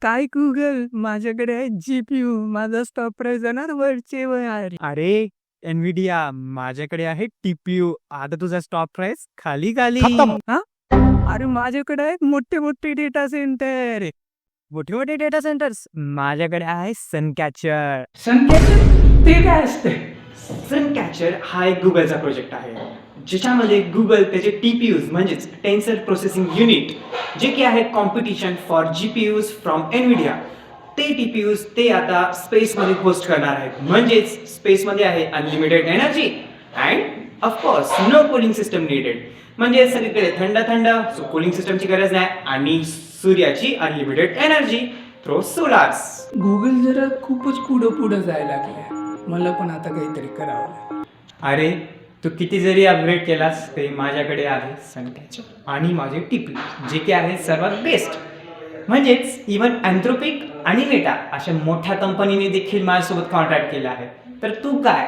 काय गुगल, माझ्याकडे आहे जीपीयू, माझा स्टॉप प्राइस जाणार वरचे वर. अरे एनव्हिडिया, माझ्याकडे आहे टीपीयू. आता तुझा स्टॉप प्राइस खाली खाली. हा? अरे माझ्याकडे आहेत मोठे मोठे डेटा सेंटर. मोठे मोठे डेटा सेंटर्स. माझ्याकडे आहे सनकॅचर. सनकॅचर ते काय असते? सनकॅचर हा एक गुगलचा प्रोजेक्ट आहे, ज्याच्यामध्ये गुगल त्याचे TPUs म्हणजेच टेन्सर प्रोसेसिंग युनिट, जे की आहे कॉम्पिटिशन फॉर GPUs फ्रॉम एनव्हिडिया, ते TPUs ते आता स्पेसमध्ये होस्ट करणार आहेत. म्हणजेच स्पेसमध्ये आहे unlimited energy and of course no cooling system needed. म्हणजे सगळीकडे थंड थंड, सो कूलिंग सिस्टमची गरज नाही आणि सूर्याची unlimited energy through solars. Google जरा खूपच पुढं जायला लागलंय. मला पण आता काहीतरी करावं लागेल. अरे तू किती जरी अपग्रेड केलास तरी माझ्याकडे आहे सनकॅचर आणि माझे TPU, जे की आहे सर्वात बेस्ट. म्हणजेच इवन अँथ्रोपिक आणि मेटा अशा मोठ्या कंपनीने देखील माझ्यासोबत कॉन्ट्रॅक्ट केला आहे. तर तू काय